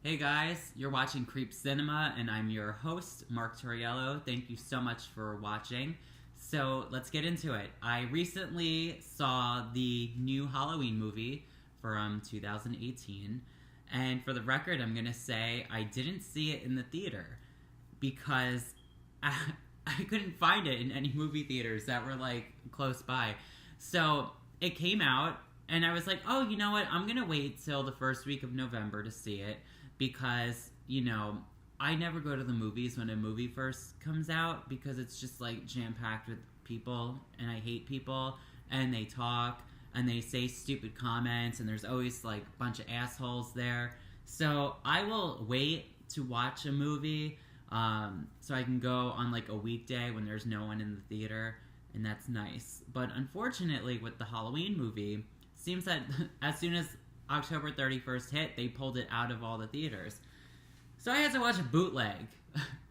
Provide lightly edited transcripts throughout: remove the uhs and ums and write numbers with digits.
Hey guys, you're watching Creep Cinema, and I'm your host, Mark Tauriello. Thank you so much for watching. So let's get into it. I recently saw the new Halloween movie from 2018, and for the record, I'm gonna say I didn't see it in the theater because I couldn't find it in any movie theaters that were like close by. So it came out, and I was like, oh, you know what? I'm gonna wait till the first week of November to see it because, I never go to the movies when a movie first comes out because it's just like jam-packed with people, and I hate people, and they talk, and they say stupid comments, and there's always like a bunch of assholes there. So I will wait to watch a movie so I can go on like a weekday when there's no one in the theater, and that's nice. But unfortunately, with the Halloween movie, seems that as soon as October 31st hit, they pulled it out of all the theaters. So I had to watch a bootleg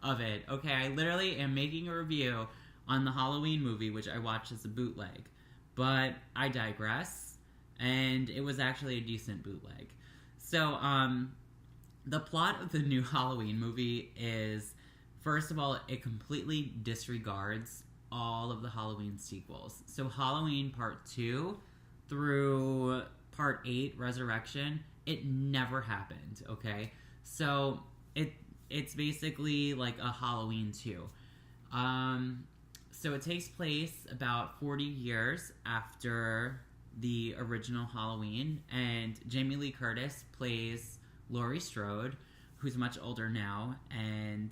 of it. Okay, I literally am making a review on the Halloween movie, which I watched as a bootleg. But I digress, and it was actually a decent bootleg. So, the plot of the new Halloween movie is, first of all, it completely disregards all of the Halloween sequels. So Halloween Part 2 through Part 8, Resurrection, it never happened, okay? So it's basically like a Halloween 2. So it takes place about 40 years after the original Halloween, and Jamie Lee Curtis plays Laurie Strode, who's much older now, and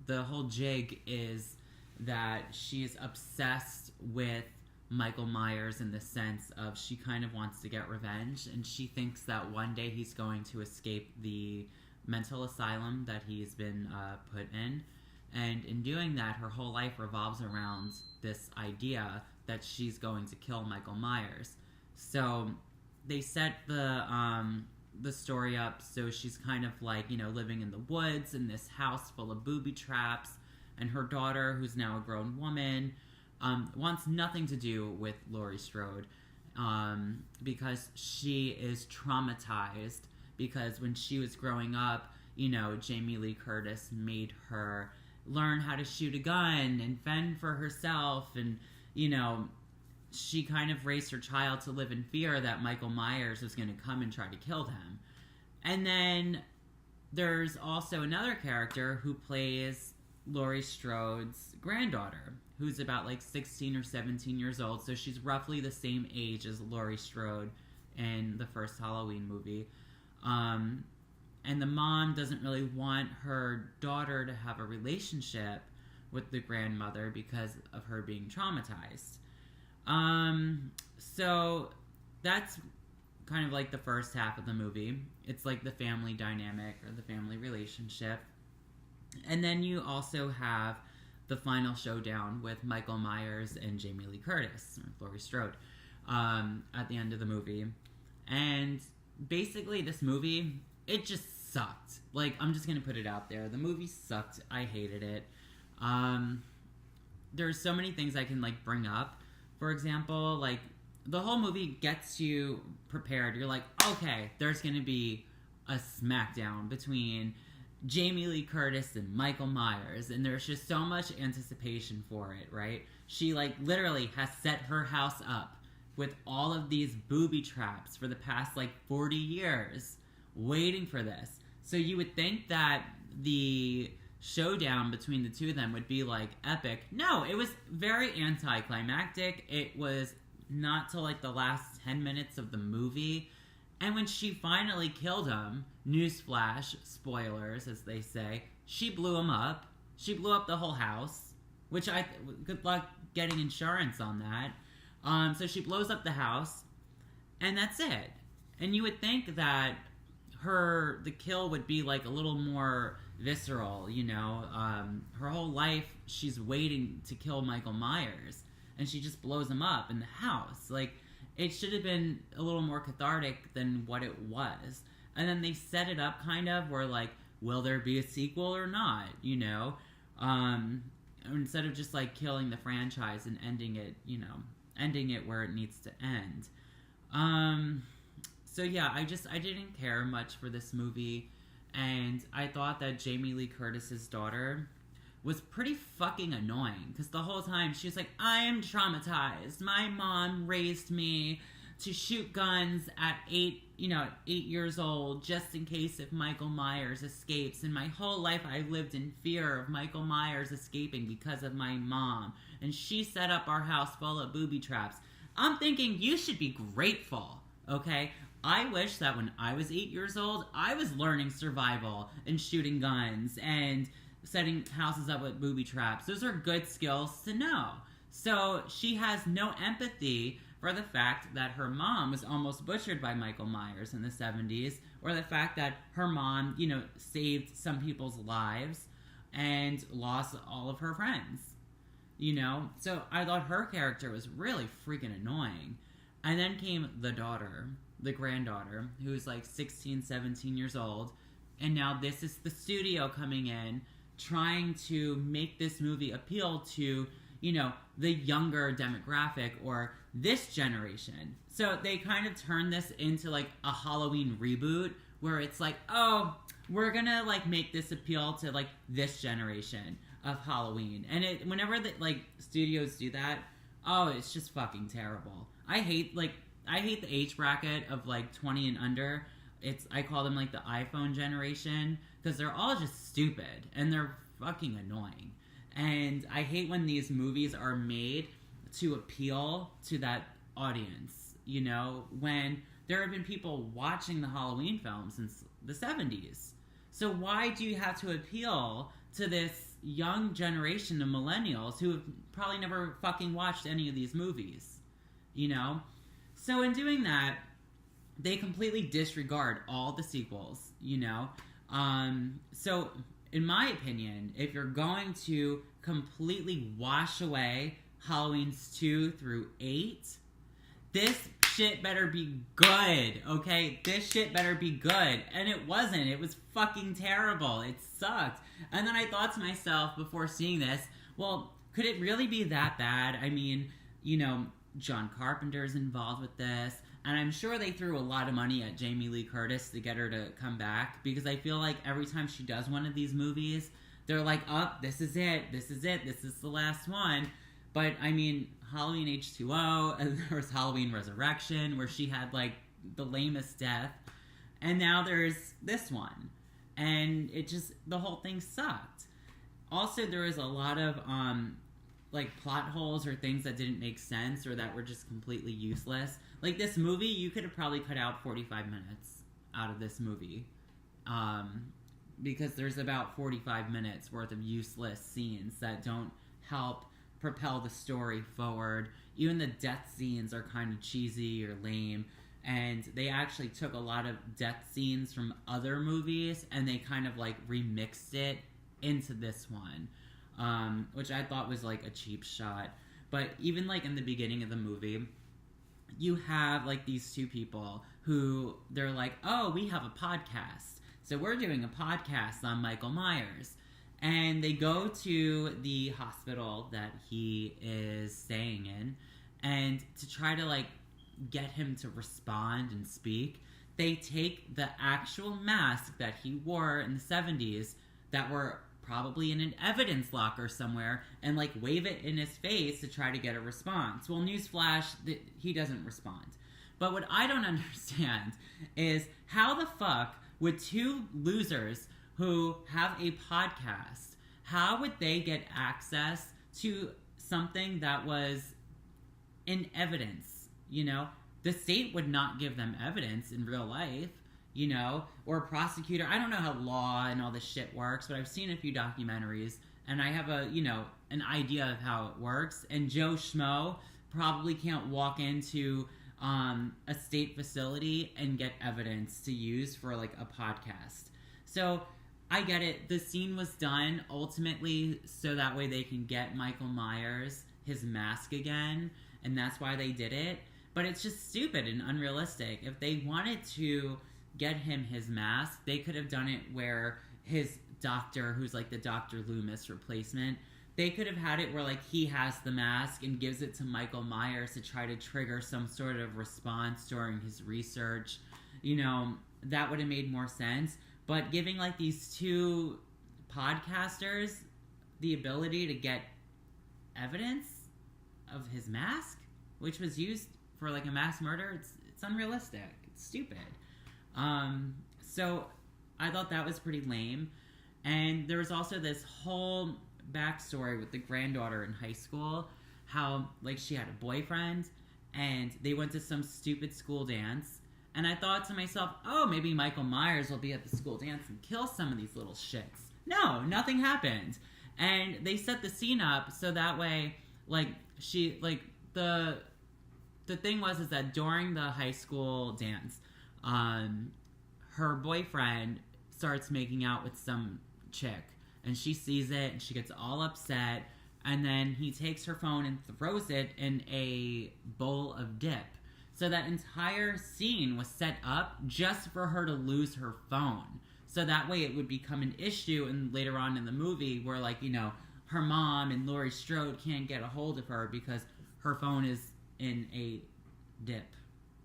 the whole jig is that she's obsessed with Michael Myers in the sense of she kind of wants to get revenge, and she thinks that one day he's going to escape the mental asylum that he's been put in, and in doing that, her whole life revolves around this idea that she's going to kill Michael Myers. So they set the story up so she's kind of like, living in the woods in this house full of booby traps, and her daughter, who's now a grown woman, wants nothing to do with Laurie Strode because she is traumatized because when she was growing up, Jamie Lee Curtis made her learn how to shoot a gun and fend for herself, and, she kind of raised her child to live in fear that Michael Myers was going to come and try to kill them. And then there's also another character who plays Laurie Strode's granddaughter, who's about like 16 or 17 years old, so she's roughly the same age as Laurie Strode in the first Halloween movie. And the mom doesn't really want her daughter to have a relationship with the grandmother because of her being traumatized. So that's kind of like the first half of the movie. It's like the family dynamic or the family relationship. And then you also have the final showdown with Michael Myers and Jamie Lee Curtis, or Laurie Strode, at the end of the movie. And basically this movie, it just sucked. Like, I'm just gonna put it out there. The movie sucked. I hated it. There's so many things I can, like, bring up. For example, like, the whole movie gets you prepared. You're like, okay, there's gonna be a smackdown between Jamie Lee Curtis and Michael Myers, and there's just so much anticipation for it, right? She, like, literally has set her house up with all of these booby traps for the past, like, 40 years, waiting for this. So you would think that the showdown between the two of them would be, like, epic. No, it was very anticlimactic. It was not till, like, the last 10 minutes of the movie. And when she finally killed him, newsflash, spoilers, as they say, she blew him up. She blew up the whole house, which good luck getting insurance on that. So she blows up the house, and that's it. And you would think that the kill would be, like, a little more visceral, her whole life she's waiting to kill Michael Myers, and she just blows him up in the house. Like, it should have been a little more cathartic than what it was. And then they set it up kind of where, like, will there be a sequel or not, instead of just, like, killing the franchise and ending it where it needs to end. So yeah, I didn't care much for this movie. And I thought that Jamie Lee Curtis's daughter was pretty fucking annoying, because the whole time she was like, I am traumatized. My mom raised me to shoot guns at 8 years old, just in case if Michael Myers escapes. And my whole life I lived in fear of Michael Myers escaping because of my mom. And she set up our house full of booby traps. I'm thinking you should be grateful, okay? I wish that when I was 8 years old, I was learning survival and shooting guns and setting houses up with booby traps. Those are good skills to know. So she has no empathy for the fact that her mom was almost butchered by Michael Myers in the 70s, or the fact that her mom, saved some people's lives and lost all of her friends. So I thought her character was really freaking annoying. And then came the daughter, the granddaughter, who's like 16, 17 years old. And now this is the studio coming in, trying to make this movie appeal to, the younger demographic, or this generation. So they kind of turn this into like a Halloween reboot, where it's like, oh, we're gonna like make this appeal to like this generation of Halloween. And whenever the studios do that, oh, it's just fucking terrible. I hate the age bracket of 20 and under. I call them the iPhone generation, because they're all just stupid and they're fucking annoying. And I hate when these movies are made to appeal to that audience, when there have been people watching the Halloween films since the 70s. So why do you have to appeal to this young generation of millennials who have probably never fucking watched any of these movies, So in doing that, they completely disregard all the sequels, So in my opinion, if you're going to completely wash away Halloween's 2 through 8, this shit better be good, okay? This shit better be good. And it wasn't. It was fucking terrible. It sucked. And then I thought to myself before seeing this, well, could it really be that bad? I mean, John Carpenter's involved with this, and I'm sure they threw a lot of money at Jamie Lee Curtis to get her to come back, because I feel like every time she does one of these movies, they're like, oh, this is it, this is the last one. But, I mean, Halloween H2O, and there was Halloween Resurrection, where she had, the lamest death, and now there's this one. And the whole thing sucked. Also, there was a lot of, plot holes or things that didn't make sense or that were just completely useless. Like, this movie, you could have probably cut out 45 minutes out of this movie. Because there's about 45 minutes worth of useless scenes that don't help propel the story forward. Even the death scenes are kind of cheesy or lame. And they actually took a lot of death scenes from other movies and they kind of remixed it into this one. Which I thought was a cheap shot. But even in the beginning of the movie, you have these two people who they're like, oh, we have a podcast. So we're doing a podcast on Michael Myers. And they go to the hospital that he is staying in, and to try to get him to respond and speak, they take the actual mask that he wore in the 70s that were probably in an evidence locker somewhere and wave it in his face to try to get a response. Well, newsflash, he doesn't respond. But what I don't understand is how the fuck would two losers who have a podcast, how would they get access to something that was in evidence? The state would not give them evidence in real life, or a prosecutor. I don't know how law and all this shit works, but I've seen a few documentaries and I have an idea of how it works. And Joe Schmo probably can't walk into a state facility and get evidence to use for a podcast. So I get it. The scene was done ultimately so that way they can get Michael Myers his mask again, and that's why they did it. But it's just stupid and unrealistic. If they wanted to get him his mask, they could have done it where his doctor, who's the Dr. Loomis replacement, they could have had it where he has the mask and gives it to Michael Myers to try to trigger some sort of response during his research. That would have made more sense. but giving like these two podcasters the ability to get evidence of his mask, which was used for like a mass murder, it's unrealistic. It's stupid. So I thought that was pretty lame. And there was also this whole backstory with the granddaughter in high school, how like she had a boyfriend and they went to some stupid school dance. And I thought to myself, oh, maybe Michael Myers will be at the school dance and kill some of these little shits. No, nothing happened. And they set the scene up so that way, like, she, like, the thing was is that during the high school dance, her boyfriend starts making out with some chick. And she sees it and she gets all upset. And then he takes her phone and throws it in a bowl of dip. So that entire scene was set up just for her to lose her phone. So that way it would become an issue and later on in the movie where, like, you know, her mom and Laurie Strode can't get a hold of her because her phone is in a dip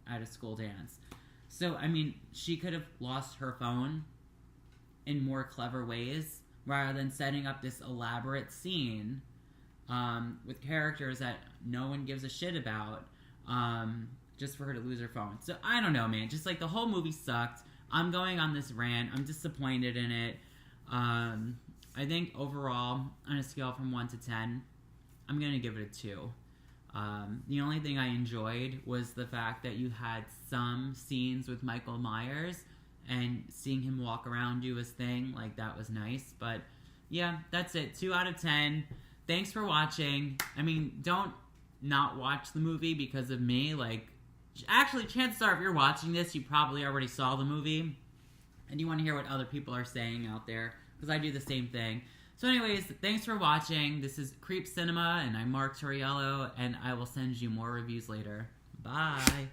at a school dance. So, I mean, she could have lost her phone in more clever ways rather than setting up this elaborate scene with characters that no one gives a shit about. Just for her to lose her phone. So, I don't know, man. Just, like, the whole movie sucked. I'm going on this rant. I'm disappointed in it. I think, overall, on a scale from 1 to 10, I'm going to give it a 2. The only thing I enjoyed was the fact that you had some scenes with Michael Myers and seeing him walk around, do his thing. Like, that was nice. But, yeah, that's it. 2 out of 10. Thanks for watching. I mean, don't not watch the movie because of me. Like, actually, chances are if you're watching this, you probably already saw the movie. And you want to hear what other people are saying out there. Because I do the same thing. So anyways, thanks for watching. This is Creep Cinema, and I'm Mark Tauriello. And I will send you more reviews later. Bye.